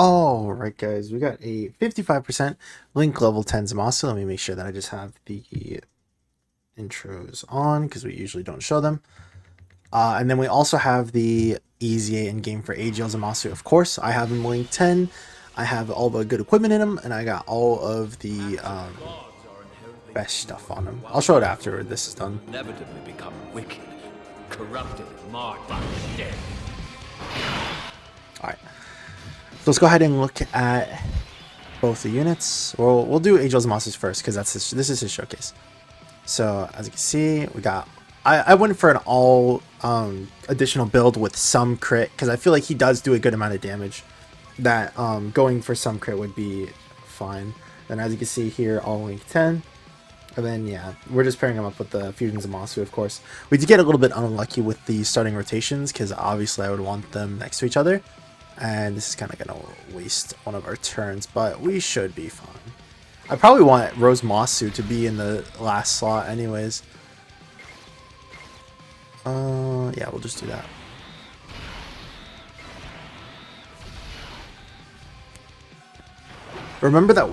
Alright guys, we got a 55% Link level 10 Zamasu. Let me make sure that I just have the intros on because we usually don't show them. And then we also have the EZA in-game for AGL Zamasu. Of course, I have him Link 10. I have all the good equipment in him, and I got all of the best stuff on him. I'll show it after this is done. Inevitably become wicked, corrupted, and marred by the dead. Alright. So let's go ahead and look at both the units. Well, we'll do AGL Zamasu first because this is his showcase. So as you can see, we got. I went for an all additional build with some crit because I feel like he does do a good amount of damage. That going for some crit would be fine. Then as you can see here, all Link 10. And then yeah, we're just pairing him up with the Fusion Zamasu, of course. We did get a little bit unlucky with the starting rotations because obviously I would want them next to each other. And this is kind of going to waste one of our turns, but we should be fine. I probably want Rose Masu to be in the last slot anyways. Yeah, we'll just do that. Remember that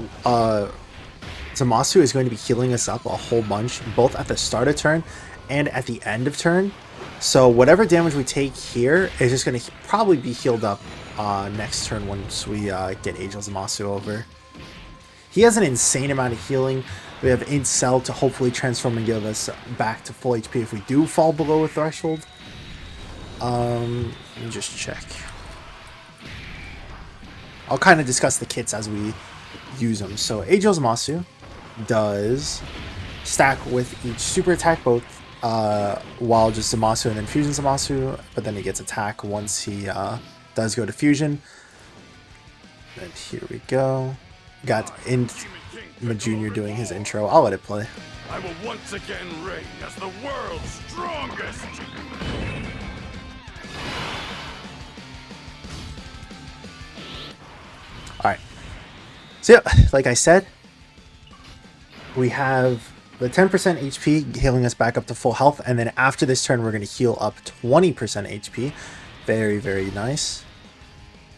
Zamasu is going to be healing us up a whole bunch, both at the start of turn and at the end of turn. So whatever damage we take here is just going to probably be healed up next turn once we get AGL Zamasu over. He has an insane amount of healing. We have Incel to hopefully transform and give us back to full HP if we do fall below a threshold. Let me just check. I'll kind of discuss the kits as we use them. So AGL Zamasu does stack with each super attack both while just Zamasu and then Fusion Zamasu, but then he gets attack once he does go to Fusion. And here we go. Got Inma Jr. doing his intro. I'll let it play. I will once again reign as the world's strongest. Alright. So yeah, like I said, we have the 10% HP healing us back up to full health, and then after this turn we're going to heal up 20% HP. Very, very nice.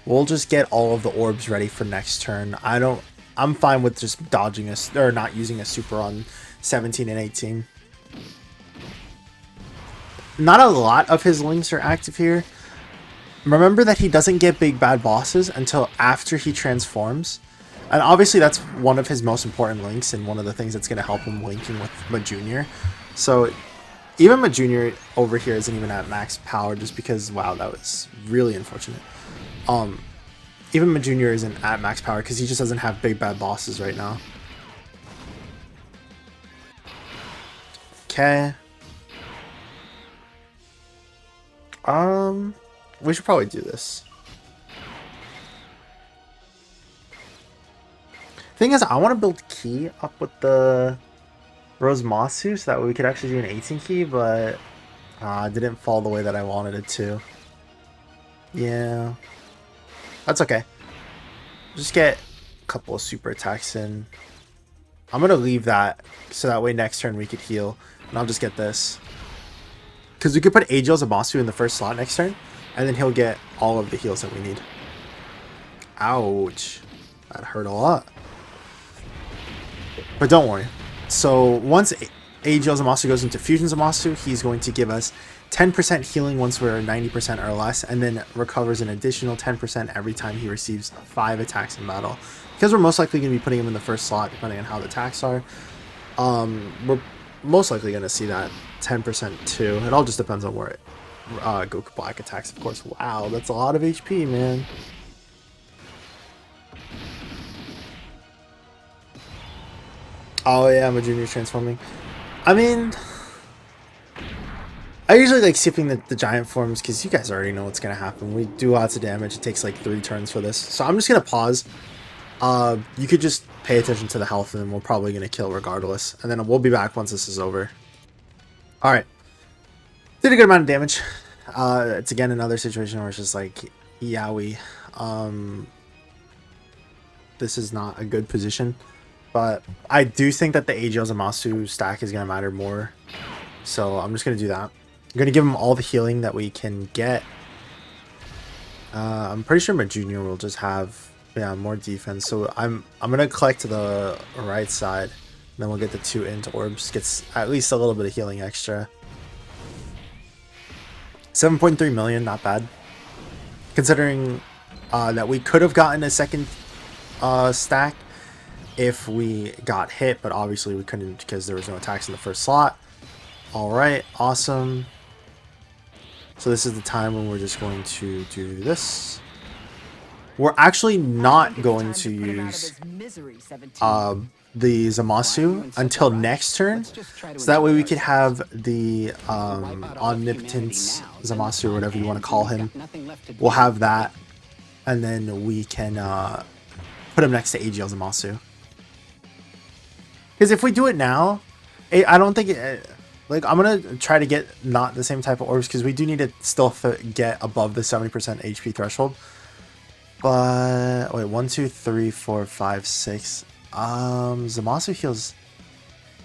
We'll just get all of the orbs ready for next turn. I'm fine with just dodging us or not using a super on 17 and 18. Not a lot of his links are active here. Remember that he doesn't get big bad bosses until after he transforms. And obviously that's one of his most important links and one of the things that's going to help him linking with Ma Jr. So even Ma Jr. over here isn't even at max power just because, wow, that was really unfortunate. Even Ma Jr. isn't at max power because he just doesn't have big bad bosses right now. Okay. We should probably do this. Thing is, I want to build key up with the Rose Masu so that way we could actually do an 18 key, but it didn't fall the way that I wanted it to. Yeah. That's okay. Just get a couple of super attacks in. I'm going to leave that so that way next turn we could heal. And I'll just get this. Because we could put AGL Zamasu in the first slot next turn. And then he'll get all of the heals that we need. Ouch. That hurt a lot. But don't worry. So once AGL Zamasu goes into Fusion Zamasu, he's going to give us 10% healing once we're 90% or less, and then recovers an additional 10% every time he receives 5 attacks in battle. Because we're most likely going to be putting him in the first slot, depending on how the attacks are. We're most likely going to see that 10% too. It all just depends on where Goku Black attacks, of course. Wow, that's a lot of HP, man. Oh yeah, my junior's transforming. I mean, I usually like skipping the giant forms because you guys already know what's going to happen. We do lots of damage. It takes like 3 turns for this. So I'm just going to pause. You could just pay attention to the health and then we're probably going to kill regardless. And then we'll be back once this is over. Alright. Did a good amount of damage. It's again another situation where it's just like, yowie. This is not a good position. But I do think that the AGL Zamasu stack is going to matter more. So I'm just going to do that. I'm going to give him all the healing that we can get. I'm pretty sure my junior will just have Yeah, more defense. So I'm gonna collect to the right side. Then we'll get the 2 int orbs. Gets at least a little bit of healing extra. 7.3 million, not bad. Considering that we could have gotten a second stack if we got hit, but obviously we couldn't because there was no attacks in the first slot. Alright, awesome. So this is the time when we're just going to do this. We're actually not going to use the Zamasu until next turn, so that way we could have the omnipotent Zamasu, or whatever you want to call him. We'll have that, and then we can put him next to AGL Zamasu. Because if we do it now, I don't think like, I'm gonna try to get not the same type of orbs, because we do need to still get above the 70% HP threshold. But wait, 1, 2, 3, 4, 5, 6. Zamasu heals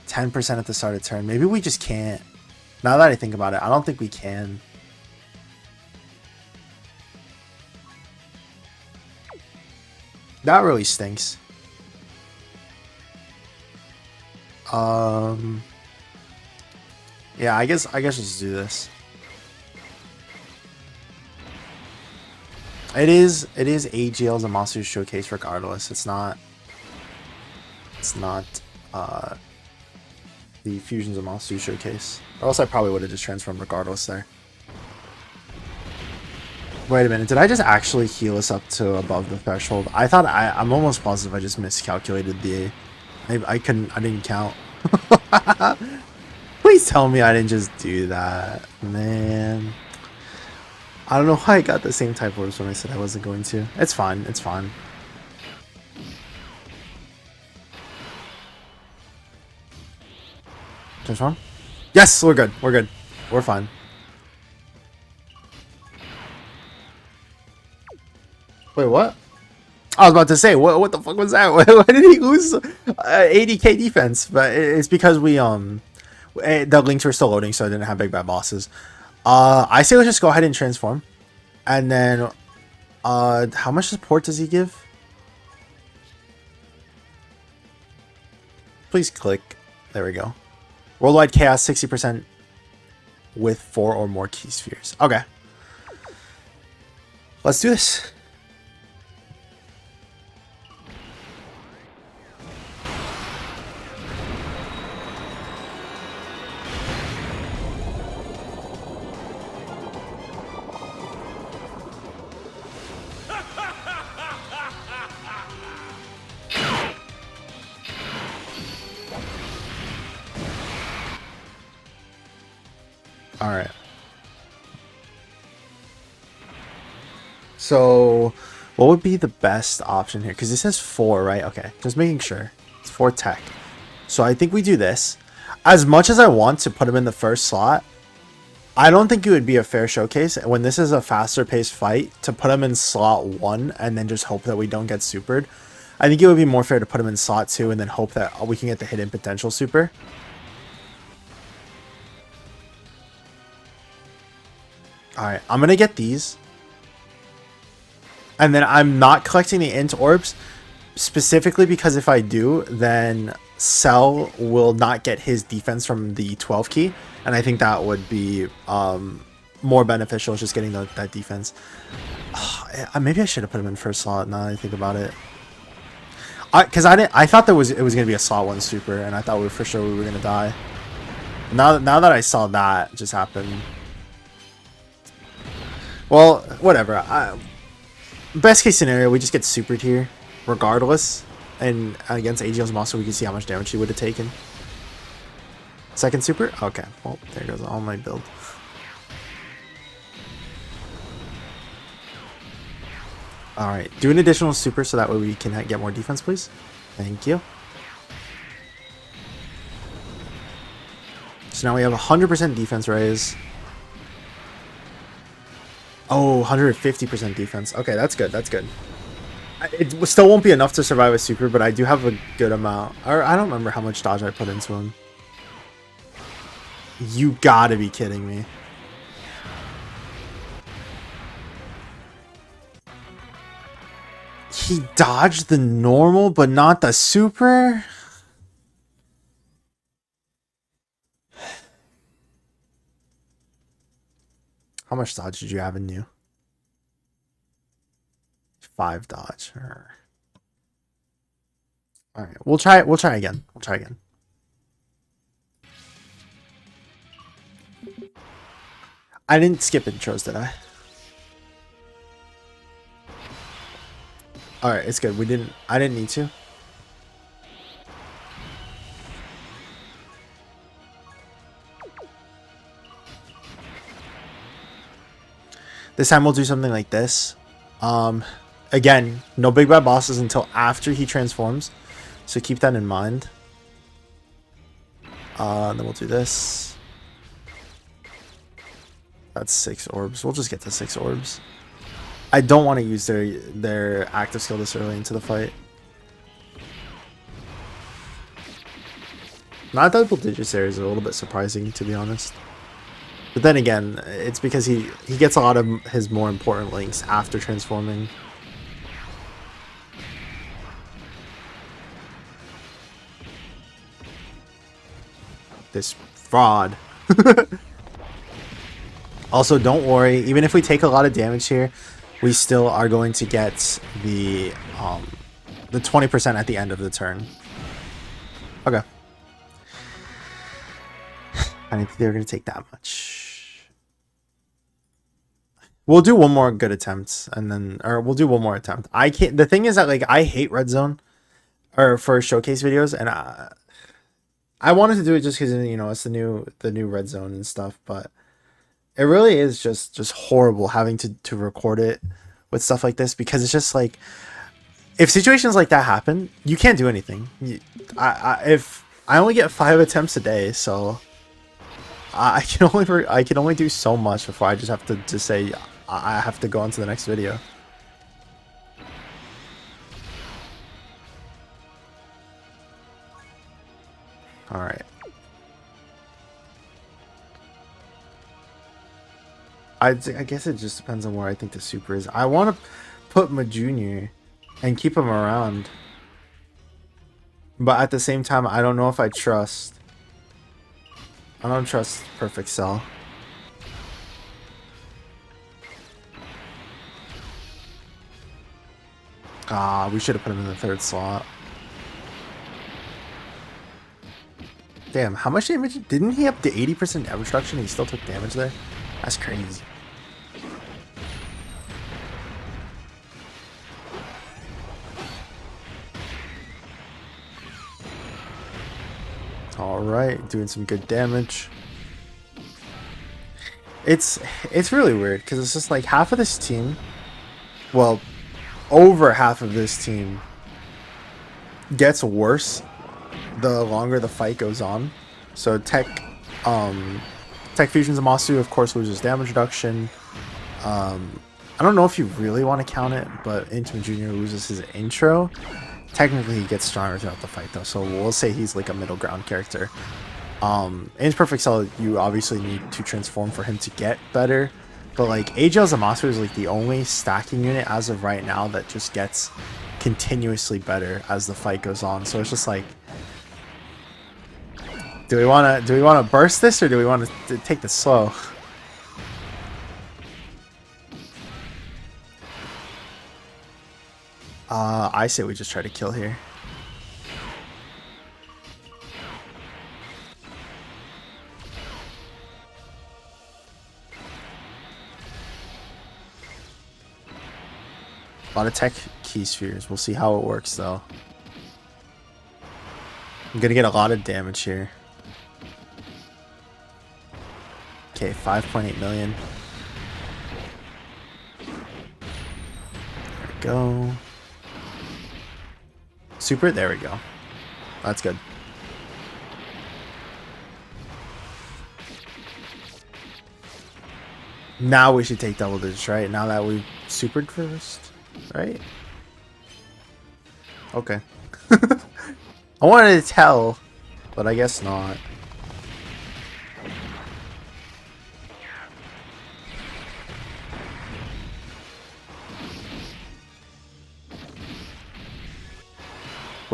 10% at the start of turn. Maybe we just can't. Now that I think about it, I don't think we can. That really stinks. Yeah, I guess let's do this. It is AGL Zamasu showcase regardless. It's not the Fusion Zamasu showcase. Or else I probably would have just transformed regardless there. Wait a minute, did I just actually heal us up to above the threshold? I thought I'm almost positive I just miscalculated the I didn't count. Please tell me I didn't just do that, man. I don't know why I got the same type words when I said I wasn't going to. It's fine. It's fine. Transform? Yes, we're good. We're good. We're fine. Wait, what? I was about to say, what the fuck was that? Why did he lose 80k defense? But it's because we the links were still loading, so I didn't have big bad bosses. I say let's just go ahead and transform. And then how much support does he give? Please click. There we go. Worldwide chaos 60% with 4 or more key spheres. Okay. Let's do this. Alright. So, what would be the best option here? Because this says 4, right? Okay, just making sure. It's 4 tech. So I think we do this. As much as I want to put him in the first slot, I don't think it would be a fair showcase when this is a faster paced fight to put him in slot 1 and then just hope that we don't get supered. I think it would be more fair to put him in slot 2 and then hope that we can get the hidden potential super. Alright, I'm going to get these. And then I'm not collecting the int orbs, specifically because if I do, then Cell will not get his defense from the 12 key. And I think that would be more beneficial, just getting that defense. Maybe I should have put him in first slot now that I think about it. Because I thought it was going to be a slot 1 super, and I thought for sure we were going to die. Now that I saw that just happen. Well, whatever. Best case scenario, we just get supered here, regardless. And against AGL Zamasu, we can see how much damage he would have taken. Second super? Okay. Well, there goes all my build. Alright. Do an additional super so that way we can get more defense, please. Thank you. So now we have 100% defense raise. Oh, 150% defense. Okay, that's good. That's good. It still won't be enough to survive a super, but I do have a good amount. Or I don't remember how much dodge I put into him. You gotta be kidding me. He dodged the normal, but not the super? How much dodge did you have in you? 5 dodge. Alright, we'll try it. We'll try again. We'll try again. I didn't skip intros, did I? Alright, it's good. I didn't need to. This time we'll do something like this. Again, no big bad bosses until after he transforms. So keep that in mind. And then we'll do this. That's 6 orbs. We'll just get to 6 orbs. I don't want to use their active skill this early into the fight. Not double digits there is a little bit surprising, to be honest. But then again, it's because he gets a lot of his more important links after transforming. This fraud. Also, don't worry. Even if we take a lot of damage here, we still are going to get the 20% at the end of the turn. Okay. I didn't think they were going to take that much. We'll do one more good attempt, and then, or we'll do one more attempt. I can't. The thing is that, like, I hate red zone, or for showcase videos, and I wanted to do it just because, you know, it's the new red zone and stuff, but it really is just horrible having to record it with stuff like this, because it's just like, if situations like that happen, you can't do anything. If I only get 5 attempts a day, so I can only do so much before I just have to just say I have to go on to the next video. All right. I guess it just depends on where I think the super is. I want to put my junior and keep him around, but at the same time, I don't know if I trust. I don't trust Perfect Cell. Ah, we should have put him in the 3rd slot. Damn, how much damage? Didn't he have the 80% damage reduction? He still took damage there? That's crazy. Alright, doing some good damage. It's really weird, because it's just like half of this team, well, over half of this team gets worse the longer the fight goes on. So Tech Fusion Zamasu, of course, loses damage reduction. I don't know if you really want to count it, but Intimate Junior loses his intro. Technically, he gets stronger throughout the fight, though, so we'll say he's like a middle ground character. In Perfect Cell, you obviously need to transform for him to get better, but like AGL Zamasu is like the only stacking unit as of right now that just gets continuously better as the fight goes on. So it's just like, do we want to burst this, or do we want to take this slow? I say we just try to kill here. A lot of tech key spheres. We'll see how it works, though. I'm gonna get a lot of damage here. Okay, 5.8 million. There we go. Super, there we go. That's good. Now we should take double digits, right? Now that we've supered first, right? Okay. I wanted to tell, but I guess not.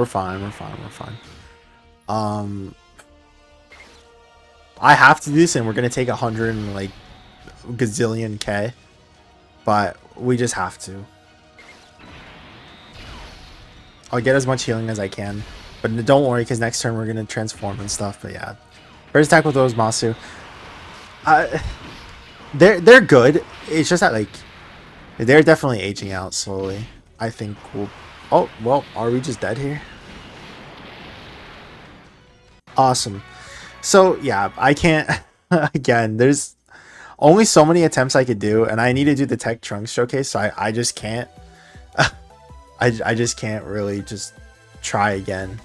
We're fine. We're fine. We're fine. I have to do this, and we're gonna take 100 and like gazillion K, but we just have to. I'll get as much healing as I can, but don't worry, because next turn we're gonna transform and stuff. But yeah, first attack with those Masu. They're good. It's just that like they're definitely aging out slowly. I think we'll. Oh well, are we just dead here? Awesome. So yeah, I can't. Again, there's only so many attempts I could do, and I need to do the Tech Trunks showcase, so I just can't. I just can't really just try again.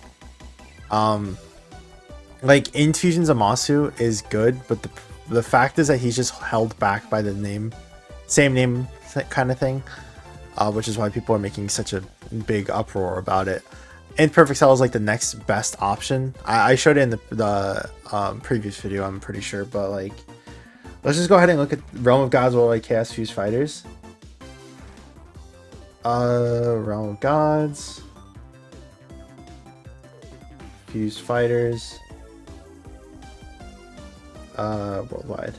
Like Infusion Zamasu is good, but the fact is that he's just held back by the same name kind of thing, which is why people are making such a big uproar about it. Imperfect Cell is like the next best option. I showed it in the previous video, I'm pretty sure, but like, let's just go ahead and look at Realm of Gods Worldwide Chaos Fused Fighters. Realm of Gods, Fused Fighters, worldwide.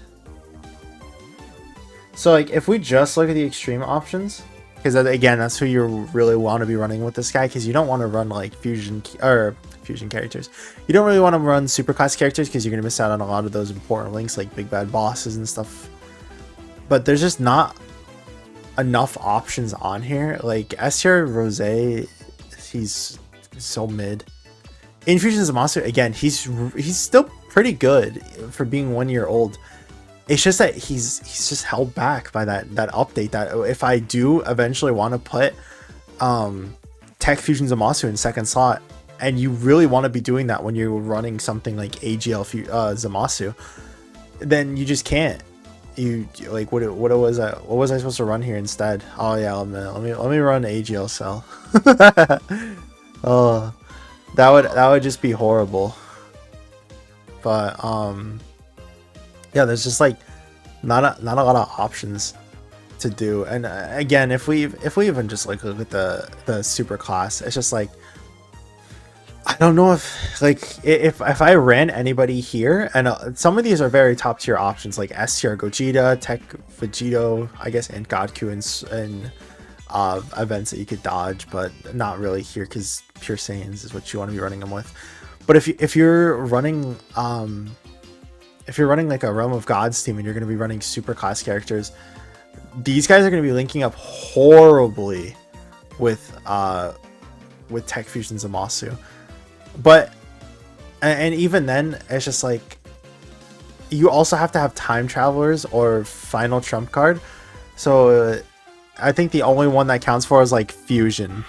So like, if we just look at the extreme options, because again, that's who you really want to be running with this guy, because you don't want to run like fusion characters. You don't really want to run superclass characters because you're gonna miss out on a lot of those important links like big bad bosses and stuff. But there's just not enough options on here. Like SR Rose, he's so mid. Infusion Zamasu, again, he's still pretty good for being 1 year old. It's just that he's just held back by that update. That if I do eventually want to put Tech Fusion Zamasu in second slot, and you really want to be doing that when you're running something like AGL Zamasu, then you just can't. You like what was I supposed to run here instead? Oh yeah, let me run AGL Cell. Oh, that would just be horrible. But yeah, there's just like not a lot of options to do. And again, if we even just like look at the super class, it's just like, I don't know if I ran anybody here, and some of these are very top tier options like S tier Gogeta, Tech Vegito, I guess, and Godku and events that you could dodge, but not really here because Pure Saiyans is what you want to be running them with. But if you're running like a Realm of Gods team and you're going to be running super class characters, these guys are going to be linking up horribly with Tech Fusion Zamasu. But and even then, it's just like you also have to have Time Travelers or Final Trump card. So I think the only one that counts for is like Fusion.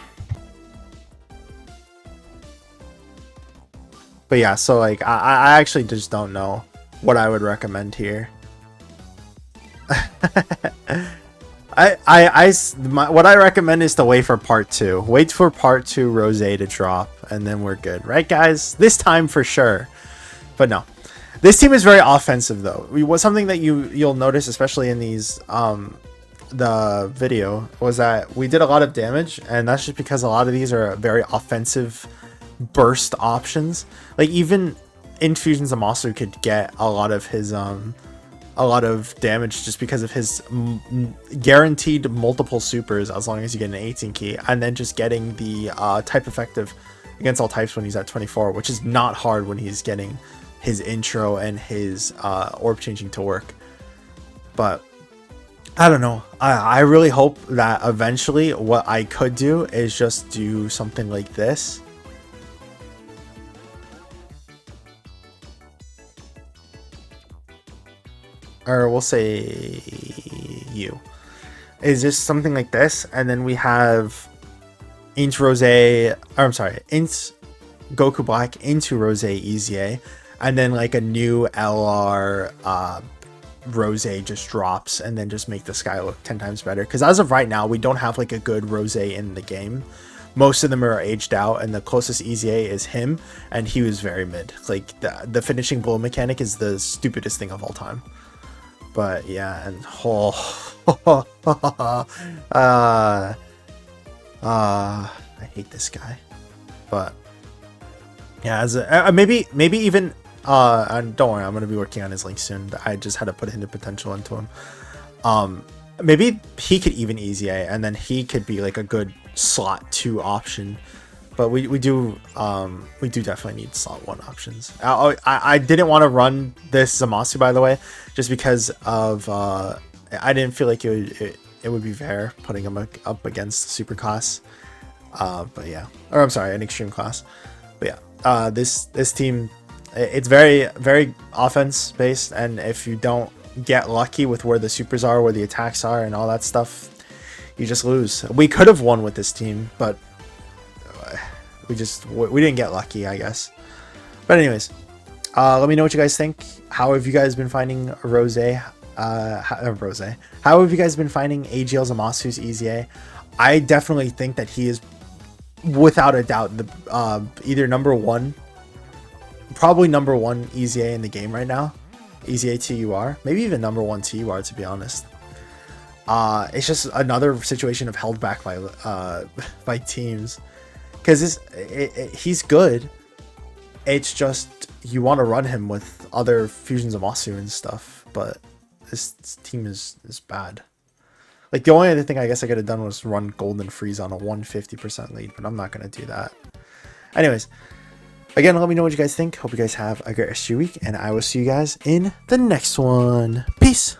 But yeah, so like I actually just don't know what I would recommend here. What I recommend is to wait for part 2. Wait for part 2 Rose to drop, and then we're good, right, guys? This time for sure. But no, this team is very offensive though. Something that you'll notice, especially in these the video, was that we did a lot of damage, and that's just because a lot of these are very offensive burst options. Like even Infusion Zamasu could get a lot of his a lot of damage just because of his guaranteed multiple supers as long as you get an 18 key, and then just getting the type effective against all types when he's at 24, which is not hard when he's getting his intro and his orb changing to work. But I don't know, I really hope that eventually what I could do is just do something like this. Or we'll say you. Is just something like this, and then we have Int Rose, or I'm sorry, Int Goku Black into Rose EZA, and then like a new LR Rose just drops, and then just make the sky look 10 times better. Because as of right now, we don't have like a good Rose in the game. Most of them are aged out, and the closest EZA is him, and he was very mid. Like the finishing blow mechanic is the stupidest thing of all time. But yeah, and I hate this guy. But yeah, as maybe even and don't worry, I'm gonna be working on his link soon. I just had to put hidden potential into him. Maybe he could even easy A, and then he could be like a good slot 2 option. But we do definitely need slot 1 options. I didn't want to run this Zamasu, by the way, just because of I didn't feel like it would be fair putting him up against super class. But yeah, or I'm sorry, an extreme class. But yeah, this team, it's very offense based, and if you don't get lucky with where the supers are, where the attacks are, and all that stuff, you just lose. We could have won with this team, but we didn't get lucky, I guess. But anyways, let me know what you guys think. How have you guys been finding Rose? How have you guys been finding AGL Zamasu's easy A? I definitely think that he is, without a doubt, the either probably number one easy A in the game right now. Easy A TUR, maybe even number 1 TUR, to be honest. It's just another situation of held back by by teams, because he's good. It's just you want to run him with other fusions of Masu and stuff, but this team is bad. Like, the only other thing I guess I could have done was run Golden Freeze on a 150% lead, but I'm not going to do that. Anyways, again, let me know what you guys think. Hope you guys have a great rest of your week, and I will see you guys in the next one. Peace!